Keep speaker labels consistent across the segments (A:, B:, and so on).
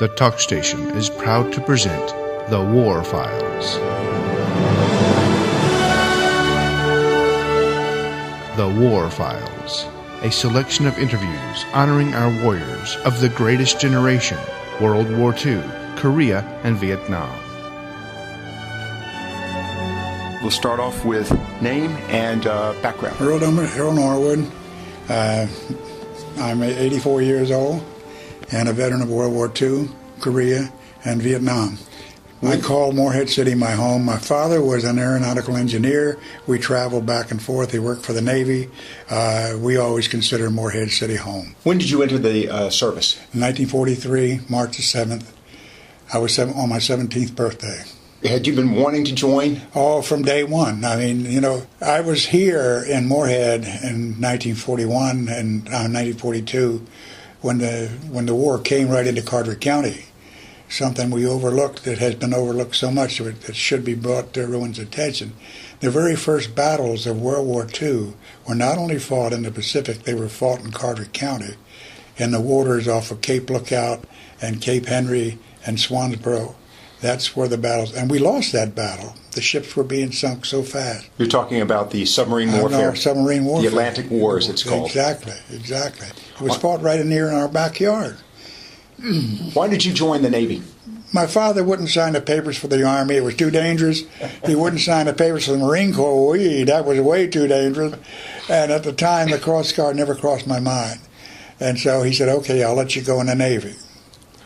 A: the Talk Station is proud to present The War Files. The War Files, a selection of interviews honoring our warriors of the greatest generation, World War II, Korea, and Vietnam.
B: We'll start off with name and background.
C: Earl Norwood. I'm 84 years old and a veteran of World War II, Korea, and Vietnam. I call Morehead City my home. My father was an aeronautical engineer. We traveled back and forth. He worked for the Navy. We always consider Morehead City home.
B: When did you enter the service?
C: In 1943, March the 7th. I was on my 17th birthday.
B: Had you been wanting to join?
C: Oh, from day one. I mean, I was here in Morehead in 1941 and 1942 when the war came right into Carteret County. Something we overlooked that has been overlooked so much that should be brought to everyone's attention. The very first battles of World War II were not only fought in the Pacific, they were fought in Carteret County, in the waters off of Cape Lookout and Cape Henry and Swansboro. That's where the battles, and we lost that battle. The ships were being sunk so fast.
B: You're talking about the submarine warfare?
C: No, submarine warfare.
B: The Atlantic War, as it's called.
C: Exactly. It was fought right in here in our backyard.
B: Why did you join the Navy?
C: My father wouldn't sign the papers for the Army. It was too dangerous. He wouldn't sign the papers for the Marine Corps. That was way too dangerous. And at the time, the Cross Guard never crossed my mind. And so he said, okay, I'll let you go in the Navy.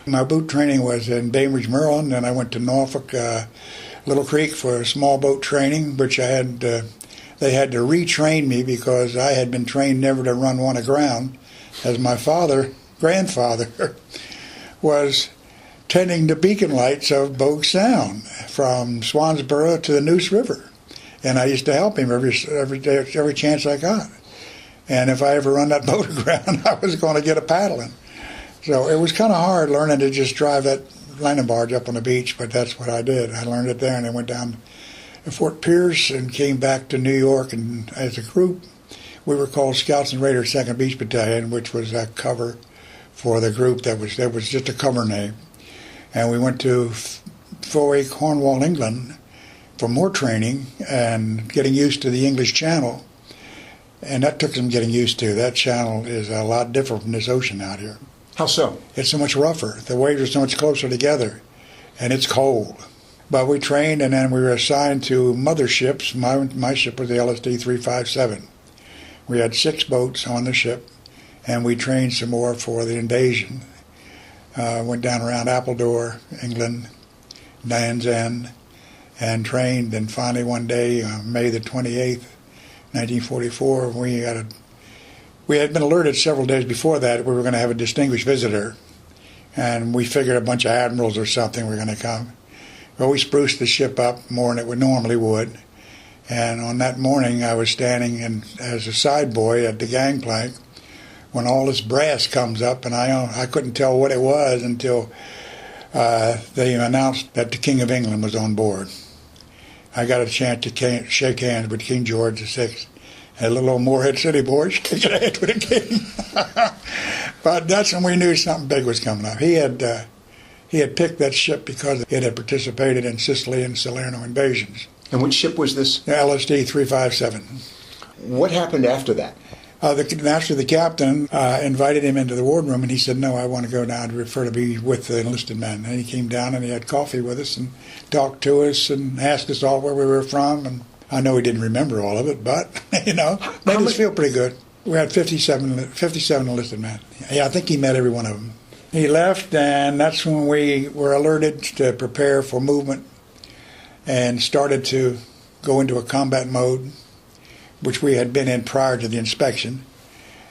C: My boat training was in Bainbridge, Maryland, and I went to Norfolk, Little Creek for small boat training, which they had to retrain me because I had been trained never to run one aground, as my grandfather, was tending the beacon lights of Bogue Sound from Swansboro to the Neuse River. And I used to help him every chance I got. And if I ever run that boat aground, I was going to get a paddling. So it was kind of hard learning to just drive that landing barge up on the beach, but that's what I did. I learned it there, and I went down to Fort Pierce and came back to New York. And as a group, we were called Scouts and Raiders 2nd Beach Battalion, which was a cover for the group. That was just a cover name. And we went to Foy, Cornwall, England for more training and getting used to the English Channel. And that took some getting used to. That channel is a lot different from this ocean out here.
B: How so?
C: It's so much rougher. The waves are so much closer together, and it's cold. But we trained, and then we were assigned to motherships. My ship was the LSD 357. We had 6 boats on the ship, and we trained some more for the invasion. Went down around Appledore, England, Land's End, and trained. And finally one day, May the 28th, 1944, we had been alerted several days before that we were going to have a distinguished visitor, and we figured a bunch of admirals or something were going to come. Well, we spruced the ship up more than it normally would, and on that morning I was standing as a side boy at the gangplank when all this brass comes up, and I couldn't tell what it was until they announced that the King of England was on board. I got a chance to shake hands with King George VI. A little old Morehead City boy shaking hands with a king. But that's when we knew something big was coming up. He had picked that ship because it had participated in Sicily and Salerno invasions.
B: And which ship was this?
C: The LSD 357.
B: What happened after that?
C: The captain invited him into the wardroom, and he said, no, I want to go down to refer to be with the enlisted men. And he came down and he had coffee with us and talked to us and asked us all where we were from. And I know he didn't remember all of it, but, made us feel pretty good. We had 57 enlisted men. Yeah, I think he met every one of them. He left, and that's when we were alerted to prepare for movement and started to go into a combat mode, which we had been in prior to the inspection.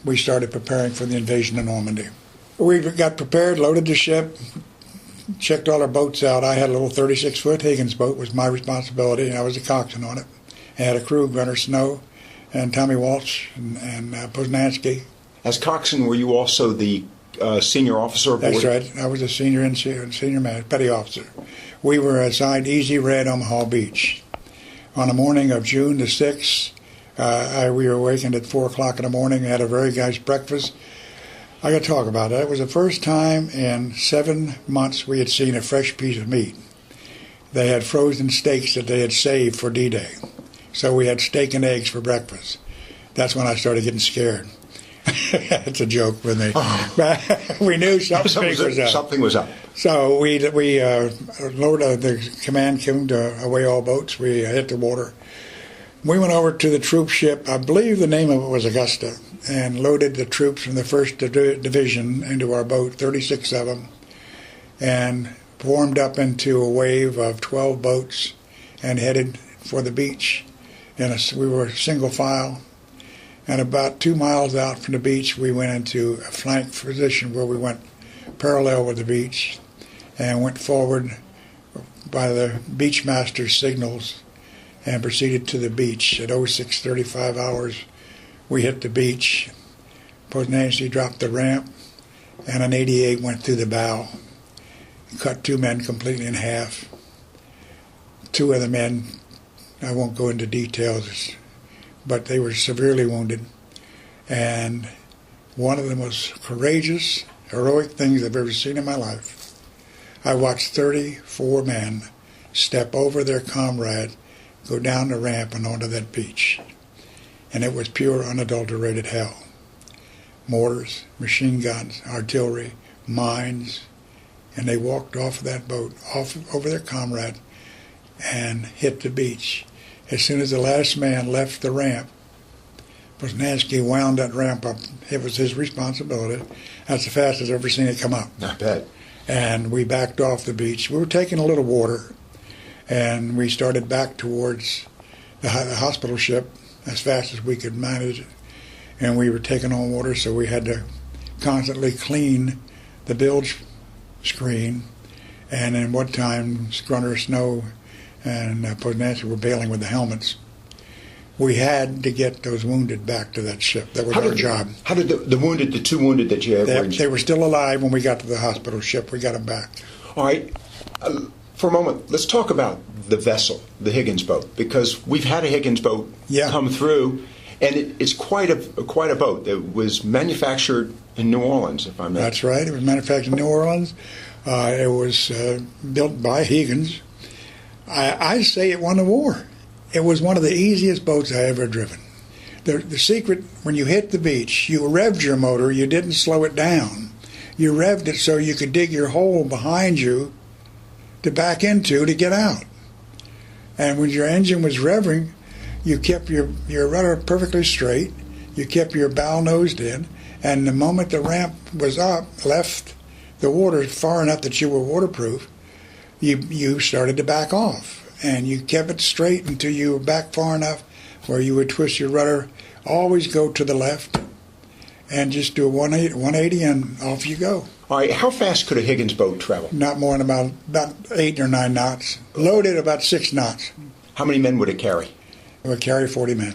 C: We started preparing for the invasion of Normandy. We got prepared, loaded the ship, checked all our boats out. I had a little 36-foot Higgins boat, was my responsibility, and I was the coxswain on it. I had a crew, Gunner Snow and Tommy Walsh and Poznansky.
B: As coxswain, were you also the senior officer aboard?
C: That's right. I was a senior man, petty officer. We were assigned Easy Red, Omaha Beach. On the morning of June the 6th, we were awakened at 4 o'clock in the morning, had a very nice breakfast. I got to talk about that. It was the first time in 7 months we had seen a fresh piece of meat. They had frozen steaks that they had saved for D-Day. So we had steak and eggs for breakfast. That's when I started getting scared. It's a joke with me. We knew something was up.
B: Something was up.
C: So we lowered the command came to away all boats. We hit the water. We went over to the troop ship. I believe the name of it was Augusta, and loaded the troops from the 1st Division into our boat, 36 of them, and formed up into a wave of 12 boats and headed for the beach. And we were single file. And about 2 miles out from the beach, we went into a flank position where we went parallel with the beach and went forward by the beachmaster's signals and proceeded to the beach. At 06:35 hours, we hit the beach. Post Nancy dropped the ramp, and an 88 went through the bow, cut 2 men completely in half. 2 of the men, I won't go into details, but they were severely wounded. And one of the most courageous, heroic things I've ever seen in my life, I watched 34 men step over their comrade, go down the ramp and onto that beach. And it was pure, unadulterated hell. Mortars, machine guns, artillery, mines, and they walked off of that boat, off over their comrade, and hit the beach. As soon as the last man left the ramp, Brzezinski wound that ramp up. It was his responsibility. That's the fastest I've ever seen it come up.
B: I bet.
C: And we backed off the beach. We were taking a little water, and we started back towards the hospital ship as fast as we could manage it. And we were taking on water, so we had to constantly clean the bilge screen. And in one time, Grunner, Snow, and Poznanski were bailing with the helmets. We had to get those wounded back to that ship. That was our job.
B: How did the 2 wounded that you had?
C: They were still alive when we got to the hospital ship. We got them back.
B: All right. For a moment, let's talk about the vessel, the Higgins boat, because we've had a Higgins boat come through, and it's quite a boat. It was manufactured in New Orleans, if I'm not.
C: That's right. It was manufactured in New Orleans. It was built by Higgins. I say it won the war. It was one of the easiest boats I ever driven. The secret, when you hit the beach, you revved your motor, you didn't slow it down. You revved it so you could dig your hole behind you to back into to get out. And when your engine was revving, you kept your rudder perfectly straight, you kept your bow nosed in, and the moment the ramp was up, left the water far enough that you were waterproof, you started to back off. And you kept it straight until you were back far enough where you would twist your rudder, always go to the left, and just do a 180 and off you go.
B: All right, how fast could a Higgins boat travel?
C: Not more than about 8 or 9 knots. Loaded about 6 knots.
B: How many men would it carry?
C: It would carry 40 men.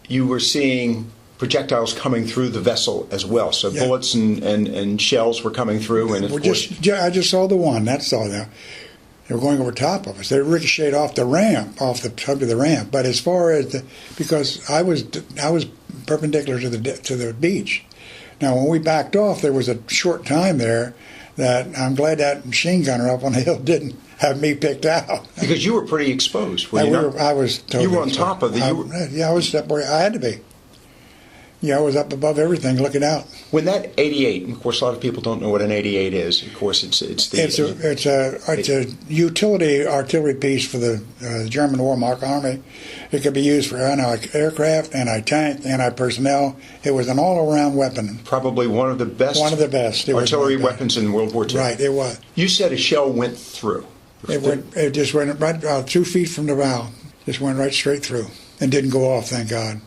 B: You were seeing projectiles coming through the vessel as well, so bullets and shells were coming through. And
C: I just saw the one, that's all now. They were going over top of us. They ricocheted off the ramp, off the tug of the ramp. But as far as because I was perpendicular to the beach. Now, when we backed off, there was a short time there that I'm glad that machine gunner up on the hill didn't have me picked out.
B: Because you were pretty exposed. I
C: was totally
B: You were on
C: exposed.
B: top of the...
C: Yeah, I was up where I had to be. Yeah, I was up above everything, looking out.
B: When that 88, of course, a lot of people don't know what an 88 is. Of course, it's
C: a utility artillery piece for the German Wehrmacht army. It could be used for anti-aircraft, anti-tank, anti-personnel. It was an all-around weapon.
B: Probably one of the best. Artillery weapons in World War II.
C: Right, it was.
B: You said a shell went through.
C: It just went right 2 feet from the bow. Just went right straight through and didn't go off. Thank God.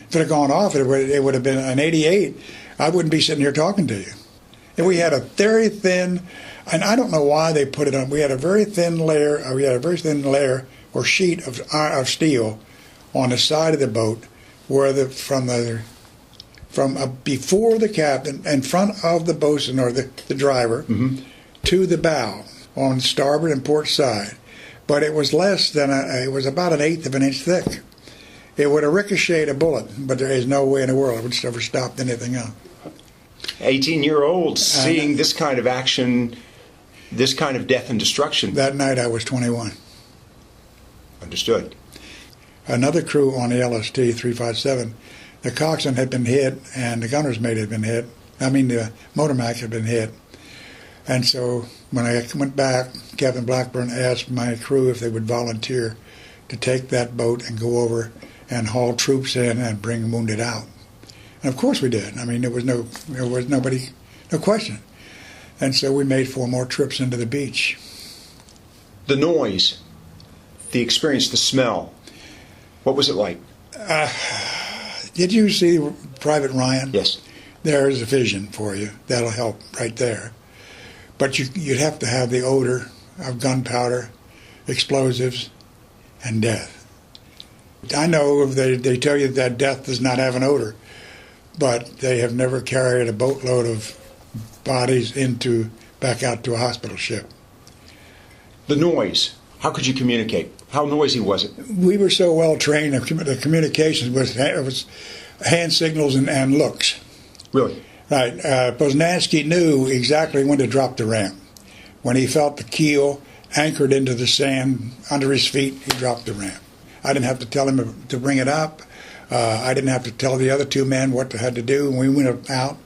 C: If it had gone off, it would have been an 88. I wouldn't be sitting here talking to you. And we had a very thin, and I don't know why they put it on. We had a very thin layer. Or sheet of steel on the side of the boat, where from before the captain, in front of the bosun or the driver, to the bow on starboard and port side. But it was less than it was about 1/8 of an inch thick. It would have ricocheted a bullet, but there is no way in the world it would have ever stopped anything else.
B: 18-year-old seeing this kind of action, this kind of death and destruction.
C: That night I was 21.
B: Understood.
C: Another crew on the LST 357, the coxswain had been hit and the gunner's mate had been hit. I mean, the motormac had been hit. And so when I went back, Captain Blackburn asked my crew if they would volunteer to take that boat and go over and haul troops in and bring wounded out. And of course we did. I mean, there was no question. And so we made 4 more trips into the beach.
B: The noise, the experience, the smell, what was it like?
C: Did you see Private Ryan?
B: Yes.
C: There's a vision for you. That'll help right there. But you'd have to have the odor of gunpowder, explosives, and death. I know they tell you that death does not have an odor, but they have never carried a boatload of bodies back out to a hospital ship.
B: The noise, how could you communicate? How noisy was it?
C: We were so well trained, the communications was hand signals and looks.
B: Really?
C: Right. Poznansky knew exactly when to drop the ram. When he felt the keel anchored into the sand under his feet, he dropped the ram. I didn't have to tell him to bring it up. I didn't have to tell the other 2 men what they had to do when we went out.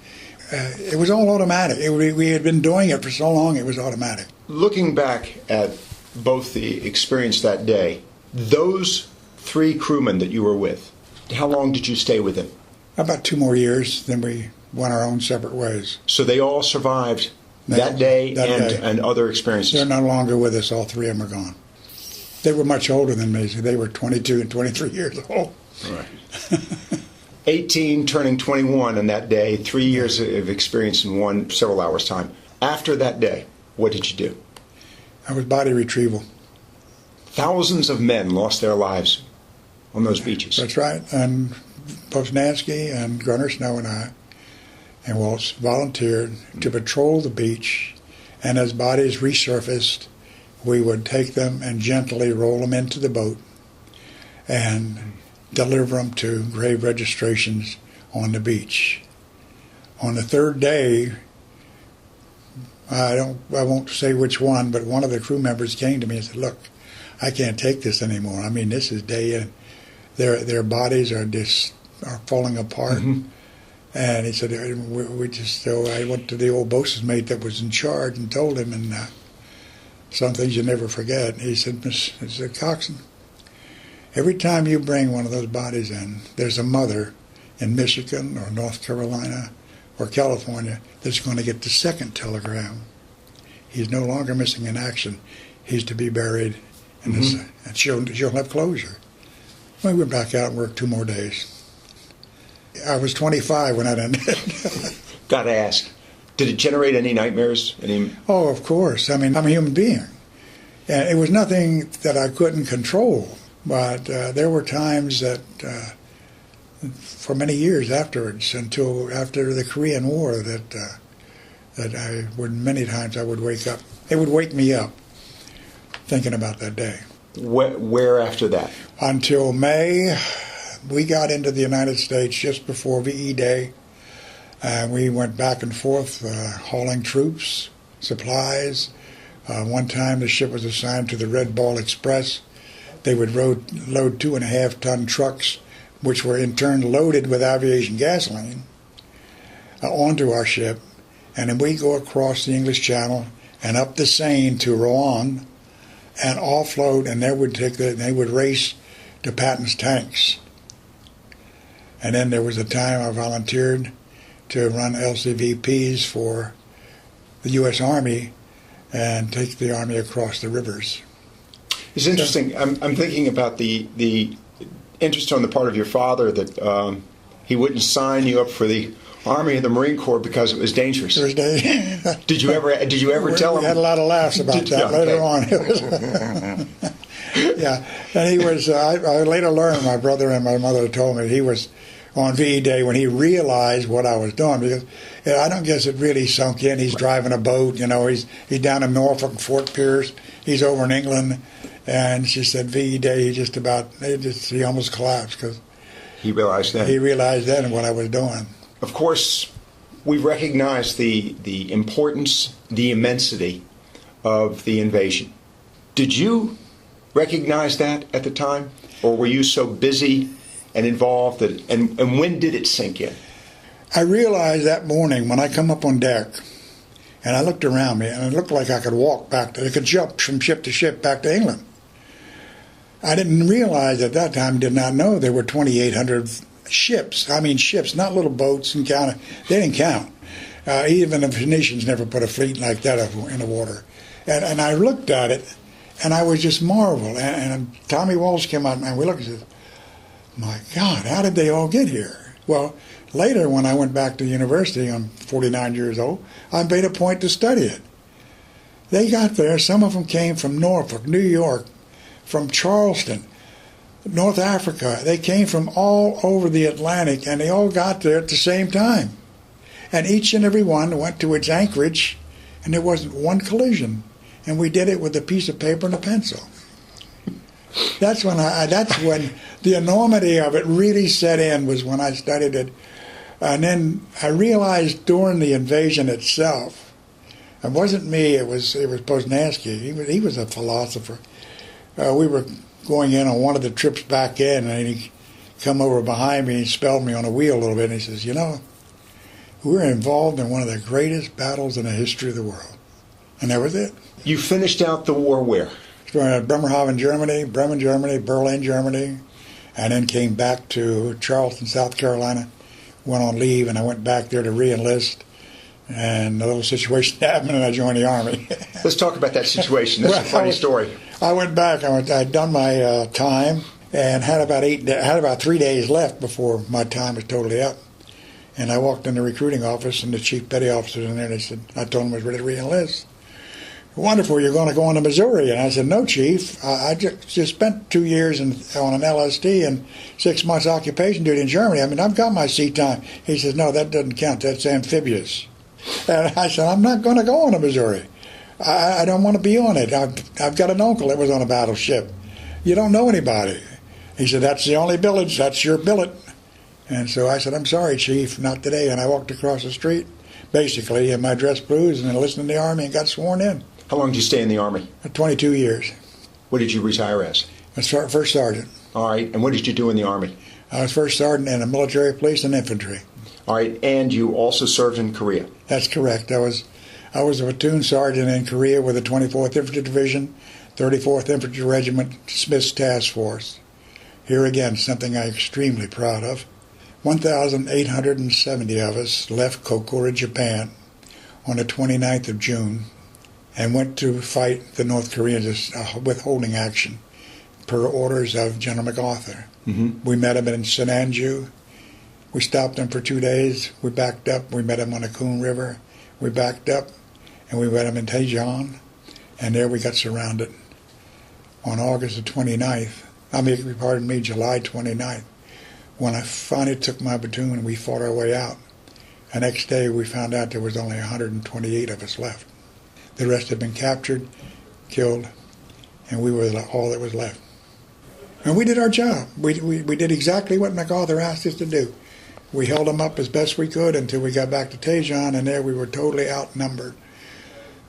C: It was all automatic. We had been doing it for so long, it was automatic.
B: Looking back at both the experience that day, those 3 crewmen that you were with, how long did you stay with them?
C: About 2 more years, then we went our own separate ways.
B: So they all survived that day and other experiences?
C: They're no longer with us. All 3 of them are gone. They were much older than me. So they were 22 and 23 years old.
B: Right. 18 turning 21 on that day, 3 years of experience in several hours' time. After that day, what did you do?
C: I was body retrieval.
B: Thousands of men lost their lives on those beaches.
C: That's right. And Poznansky and Gunner Snow and I and Waltz volunteered to patrol the beach, and as bodies resurfaced, we would take them and gently roll them into the boat and deliver them to grave registrations on the beach. On the 3rd day, I won't say which one, but one of the crew members came to me and said, "Look, I can't take this anymore. I mean, this is day in. Their bodies are falling apart." Mm-hmm. And he said, so I went to the old bosun's mate that was in charge and told him, and some things you never forget. He said, "Coxswain, every time you bring one of those bodies in, there's a mother in Michigan or North Carolina or California that's going to get the 2nd telegram. He's no longer missing in action. He's to be buried, and she'll have closure." We went back out and worked 2 more days. I was 25 when that ended.
B: Got to ask, did it generate any nightmares?
C: Oh, of course. I mean, I'm a human being. And it was nothing that I couldn't control, but there were times that, for many years afterwards, until after the Korean War, many times I would wake up. It would wake me up thinking about that day.
B: Where after that?
C: Until May. We got into the United States just before VE Day. We went back and forth hauling troops, supplies. One time the ship was assigned to the Red Ball Express. They would load 2.5-ton trucks, which were in turn loaded with aviation gasoline, onto our ship. And then we'd go across the English Channel and up the Seine to Rouen and offload, and they would race to Patton's tanks. And then there was a time I volunteered to run LCVPs for the U.S. Army and take the Army across the rivers.
B: It's interesting. I'm thinking about the interest on the part of your father that he wouldn't sign you up for the Army or the Marine Corps because it was dangerous. Did you ever tell him?
C: We had a lot of laughs about that later on. Yeah, and he was. I later learned, my brother and my mother told me, he was on VE Day when he realized what I was doing, because I don't guess it really sunk in. He's driving a boat, he's down in Norfolk, Fort Pierce. He's over in England, and she said VE Day. He almost collapsed because
B: he realized that.
C: He realized that and what I was doing.
B: Of course, we recognize the importance, the immensity of the invasion. Did you recognize that at the time? Or were you so busy and involved and when did it sink in?
C: I realized that morning when I come up on deck and I looked around me and it looked like I could walk back, I could jump from ship to ship back to England. I didn't realize at that time, did not know there were 2,800 ships. I mean ships, not little boats and count. They didn't count. Even the Phoenicians never put a fleet like that in the water. And I looked at it and I was just marveled. And Tommy Walsh came out and we looked and said, my God, how did they all get here? Well, later when I went back to university, I'm 49 years old, I made a point to study it. They got there, some of them came from Norfolk, New York, from Charleston, North Africa. They came from all over the Atlantic, and they all got there at the same time. And each and every one went to its anchorage, and there wasn't one collision. And we did it with a piece of paper and a pencil. That's when the enormity of it really set in, was when I studied it. And then I realized during the invasion itself, it wasn't me, it was Poznansky. He was a philosopher. We were going in on one of the trips back in, and he come over behind me and spelled me on a wheel a little bit, and he says, you know, we're involved in one of the greatest battles in the history of the world. And that was it.
B: You finished out the war where?
C: Bremerhaven, Germany, Bremen, Germany, Berlin, Germany, and then came back to Charleston, South Carolina, went on leave, and I went back there to re-enlist. And a little situation happened, and I joined the Army.
B: Let's talk about that situation. That's a funny story.
C: I went back. I'd done my time and had about 3 days left before my time was totally up. And I walked in the recruiting office, and the chief petty officer was in there, and I told him I was ready to re-enlist. Wonderful, you're going to go into Missouri. And I said, no, Chief. I just spent 2 years on an LSD and 6 months occupation duty in Germany. I mean, I've got my sea time. He says, no, that doesn't count. That's amphibious. And I said, I'm not going to go on to Missouri. I don't want to be on it. I've got an uncle that was on a battleship. You don't know anybody. He said, that's the only billet. That's your billet. And so I said, I'm sorry, Chief, not today. And I walked across the street, basically, in my dress blues, and enlisted in the Army and got sworn in.
B: How long did you stay in the Army?
C: 22 years.
B: What did you retire as?
C: I was first sergeant.
B: All right. And what did you do in the Army?
C: I was first sergeant in the military police and infantry.
B: All right. And you also served in Korea?
C: That's correct. I was a platoon sergeant in Korea with the 24th Infantry Division, 34th Infantry Regiment, Smith's Task Force. Here again, something I'm extremely proud of. 1,870 of us left Kokura, Japan on the 29th of June and went to fight the North Koreans, withholding action, per orders of General MacArthur. Mm-hmm. We met him in Sinanju. We stopped him for 2 days. We backed up. We met him on the Coon River. We backed up, and we met him in Daejeon, and there we got surrounded. On August the 29th, July 29th, when I finally took my platoon and we fought our way out. The next day we found out there was only 128 of us left. The rest had been captured, killed, and we were all that was left. And we did our job. We did exactly what MacArthur asked us to do. We held them up as best we could until we got back to Daejeon, and there we were totally outnumbered.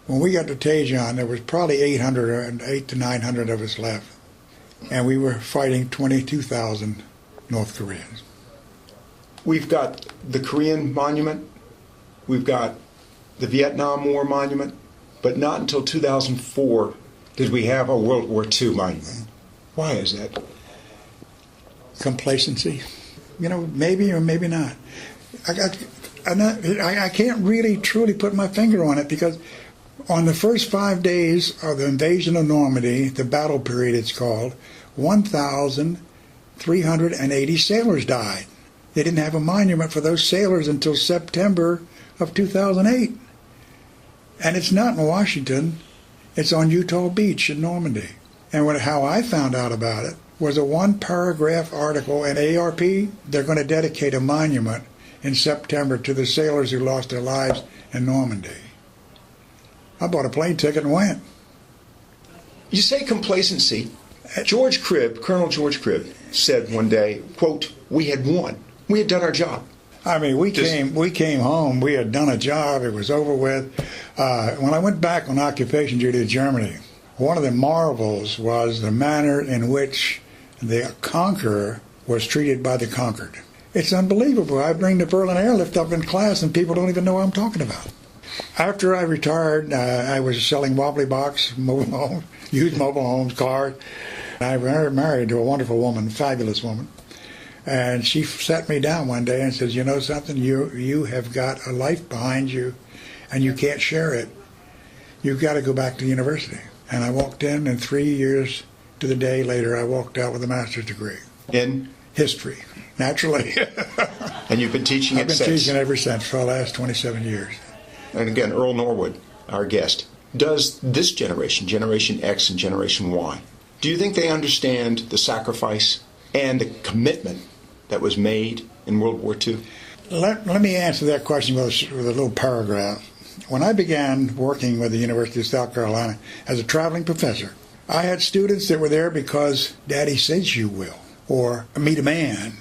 C: When we got to Daejeon, there was probably 800 to 900 of us left, and we were fighting 22,000 North Koreans.
B: We've got the Korean monument, we've got the Vietnam War monument, but not until 2004 did we have a World War II monument. Why is that?
C: Complacency. Maybe or maybe not. I can't really truly put my finger on it, because on the first 5 days of the invasion of Normandy, the battle period it's called, 1,380 sailors died. They didn't have a monument for those sailors until September of 2008. And it's not in Washington. It's on Utah Beach in Normandy. And how I found out about it was a 1-paragraph article in ARP. They're going to dedicate a monument in September to the sailors who lost their lives in Normandy. I bought a plane ticket and went.
B: You say complacency. Colonel George Cribb said one day, quote, we had won. We had done our job.
C: I mean, we came home. We had done a job. It was over with. When I went back on occupation duty to Germany, one of the marvels was the manner in which the conqueror was treated by the conquered. It's unbelievable. I bring the Berlin airlift up in class, and people don't even know what I'm talking about. After I retired, I was selling wobbly box, mobile homes, used mobile homes, cars. I was married to a wonderful woman, fabulous woman. And she sat me down one day and says, you know something, you have got a life behind you, and you can't share it. You've got to go back to the university. And I walked in, and 3 years to the day later, I walked out with a master's degree.
B: In?
C: History, naturally.
B: And you've been teaching it since?
C: I've been teaching ever since, for the last 27 years.
B: And again, Earl Norwood, our guest. Does this generation, Generation X and Generation Y, do you think they understand the sacrifice and the commitment that was made in World War II?
C: Let me answer that question with a little paragraph. When I began working with the University of South Carolina as a traveling professor, I had students that were there because Daddy says you will, or meet a man,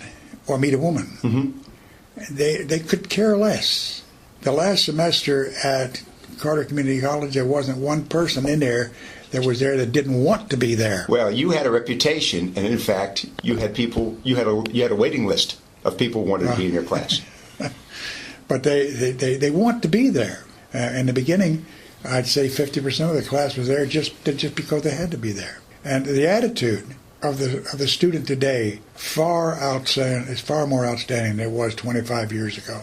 C: or meet a woman. Mm-hmm. They could care less. The last semester at Carter Community College, there wasn't one person in there that was there that didn't want to be there.
B: Well, you had a reputation, and in fact, you had a waiting list of people who wanted to be in your class.
C: But they want to be there. In the beginning, I'd say 50% of the class was there just because they had to be there. And the attitude of the student today is far more outstanding than it was 25 years ago.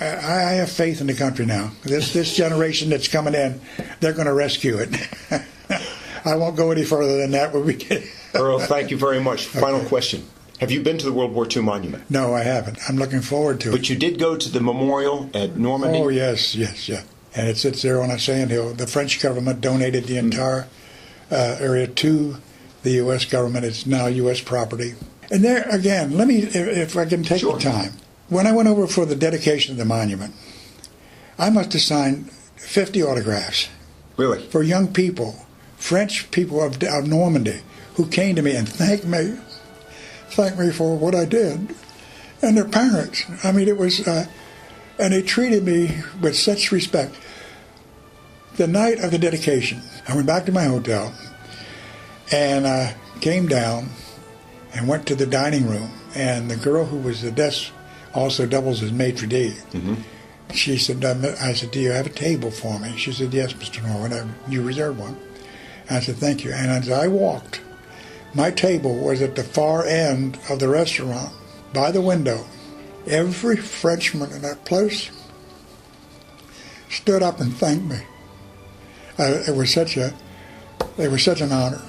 C: I have faith in the country now. This generation that's coming in, they're going to rescue it. I won't go any further than that.
B: Earl, thank you very much. Final question. Have you been to the World War II monument?
C: No, I haven't. I'm looking forward to it.
B: But you did go to the memorial at Normandy?
C: Oh, yes. And it sits there on a sand hill. The French government donated the entire area to the U.S. government. It's now U.S. property. And there, again, if I can take the time. When I went over for the dedication of the monument, I must have signed 50 autographs.
B: Really?
C: For young people, French people of Normandy, who came to me and thanked me for what I did, and their parents. I mean, it was, and they treated me with such respect. The night of the dedication, I went back to my hotel, and came down and went to the dining room, and the girl who was the desk also doubles as maitre d'. Mm-hmm. She said, I said, do you have a table for me? She said, yes, Mr. Norwood, you reserved one. I said, thank you. And as I walked, my table was at the far end of the restaurant, by the window. Every Frenchman in that place stood up and thanked me. It was such an honor.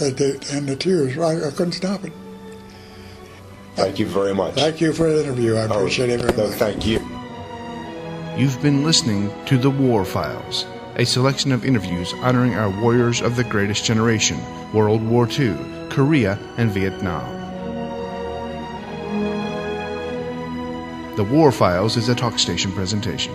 C: And the tears, I couldn't stop it.
B: Thank you very much.
C: Thank you for the interview. I appreciate it very much.
B: Thank you.
A: You've been listening to The War Files, a selection of interviews honoring our warriors of the greatest generation, World War II, Korea, and Vietnam. The War Files is a TalkStation presentation.